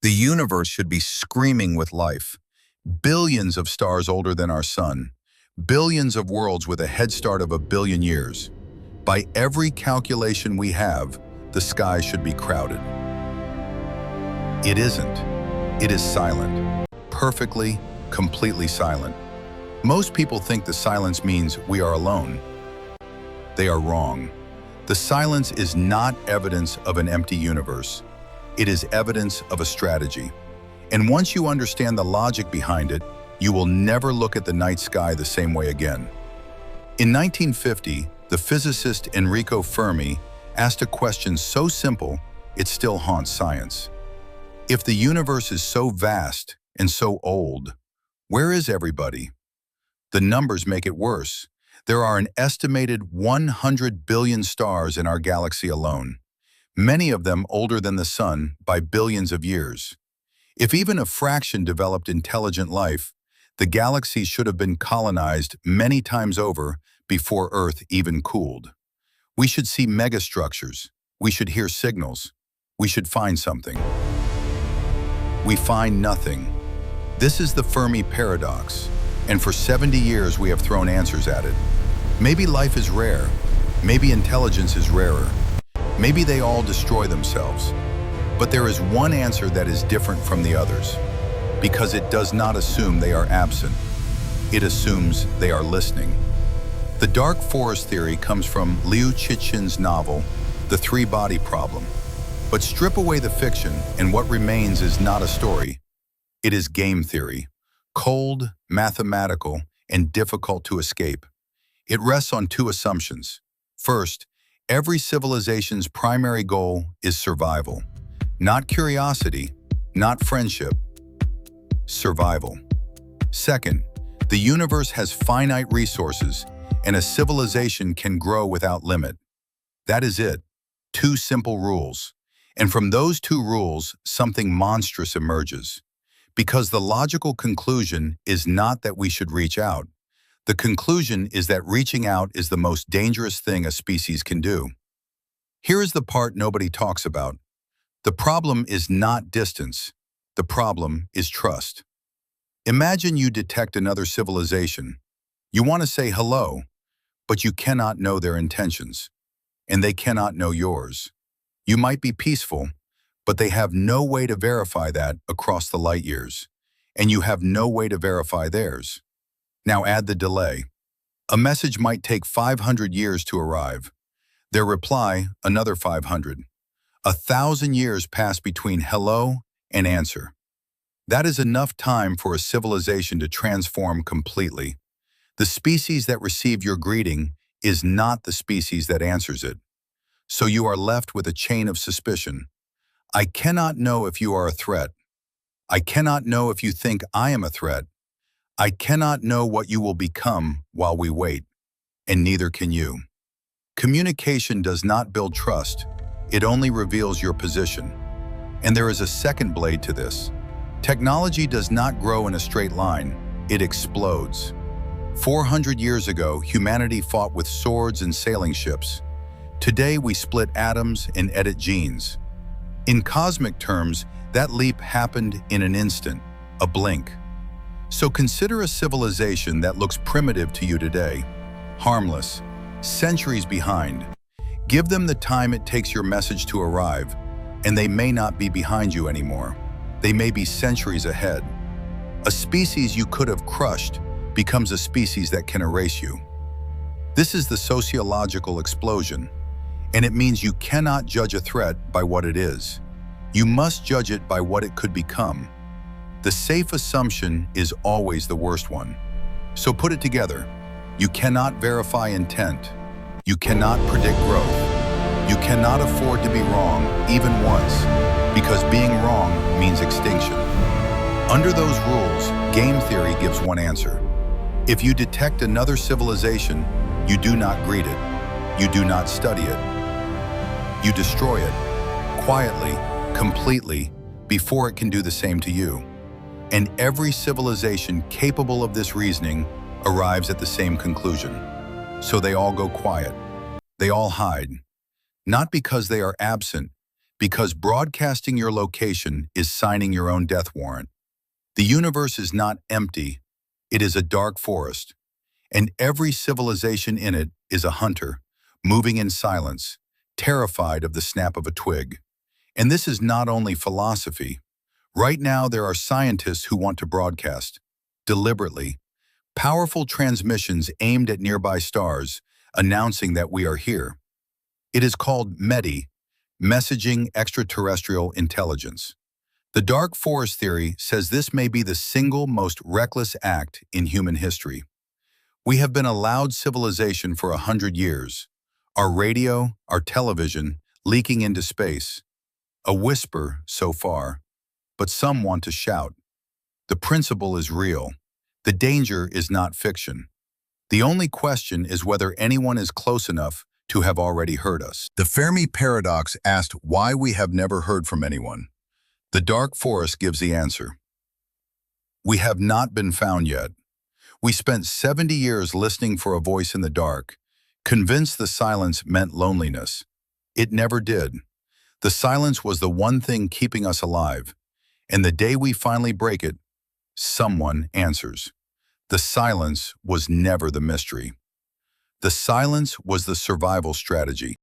The universe should be screaming with life. Billions of stars older than our sun. Billions of worlds with a head start of 1 billion years. By every calculation we have, the sky should be crowded. It isn't. It is silent. Perfectly, completely silent. Most people think the silence means we are alone. They are wrong. The silence is not evidence of an empty universe. It is evidence of a strategy. And once you understand the logic behind it, you will never look at the night sky the same way again. In 1950, the physicist Enrico Fermi asked a question so simple, it still haunts science. If the universe is so vast and so old, where is everybody? The numbers make it worse. There are an estimated 100 billion stars in our galaxy alone, many of them older than the sun by billions of years. If even a fraction developed intelligent life, the galaxy should have been colonized many times over before Earth even cooled. We should see megastructures. We should hear signals. We should find something. We find nothing. This is the Fermi Paradox, and for 70 years we have thrown answers at it. Maybe life is rare. Maybe intelligence is rarer. Maybe they all destroy themselves. But there is one answer that is different from the others, because it does not assume they are absent. It assumes they are listening. The dark forest theory comes from Liu Cixin's novel, The Three-Body Problem. But strip away the fiction, and what remains is not a story. It is game theory, cold, mathematical, and difficult to escape. It rests on two assumptions. First, every civilization's primary goal is survival. Not curiosity, not friendship. Survival. Second, the universe has finite resources, and a civilization can grow without limit. That is it. Two simple rules. And from those two rules, something monstrous emerges. Because the logical conclusion is not that we should reach out. The conclusion is that reaching out is the most dangerous thing a species can do. Here is the part nobody talks about. The problem is not distance. The problem is trust. Imagine you detect another civilization. You want to say hello, but you cannot know their intentions, and they cannot know yours. You might be peaceful, but they have no way to verify that across the light years, and you have no way to verify theirs. Now add the delay. A message might take 500 years to arrive. Their reply, another 500. 1,000 years pass between hello and answer. That is enough time for a civilization to transform completely. The species that received your greeting is not the species that answers it. So you are left with a chain of suspicion. I cannot know if you are a threat. I cannot know if you think I am a threat. I cannot know what you will become while we wait, and neither can you. Communication does not build trust. It only reveals your position. And there is a second blade to this. Technology does not grow in a straight line. It explodes. 400 years ago, humanity fought with swords and sailing ships. Today, we split atoms and edit genes. In cosmic terms, that leap happened in an instant, a blink. So consider a civilization that looks primitive to you today, harmless, centuries behind. Give them the time it takes your message to arrive, and they may not be behind you anymore. They may be centuries ahead. A species you could have crushed becomes a species that can erase you. This is the sociological explosion, and it means you cannot judge a threat by what it is. You must judge it by what it could become. The safe assumption is always the worst one. So put it together. You cannot verify intent. You cannot predict growth. You cannot afford to be wrong, even once, because being wrong means extinction. Under those rules, game theory gives one answer. If you detect another civilization, you do not greet it. You do not study it. You destroy it, quietly, completely, before it can do the same to you. And every civilization capable of this reasoning arrives at the same conclusion. So they all go quiet. They all hide. Not because they are absent, Because broadcasting your location is signing your own death warrant. The universe is not empty, it is a dark forest, and every civilization in it is a hunter, moving in silence, terrified of the snap of a twig. And this is not only philosophy. Right now, there are scientists who want to broadcast, deliberately, powerful transmissions aimed at nearby stars, announcing that we are here. It is called METI, Messaging Extraterrestrial Intelligence. The dark forest theory says this may be the single most reckless act in human history. We have been a loud civilization for 100 years. Our radio, our television, leaking into space. A whisper so far, but some want to shout. The principle is real. The danger is not fiction. The only question is whether anyone is close enough to have already heard us. The Fermi Paradox asked why we have never heard from anyone. The dark forest gives the answer. We have not been found yet. We spent 70 years listening for a voice in the dark, convinced the silence meant loneliness. It never did. The silence was the one thing keeping us alive, and the day we finally break it, someone answers. The silence was never the mystery. The silence was the survival strategy.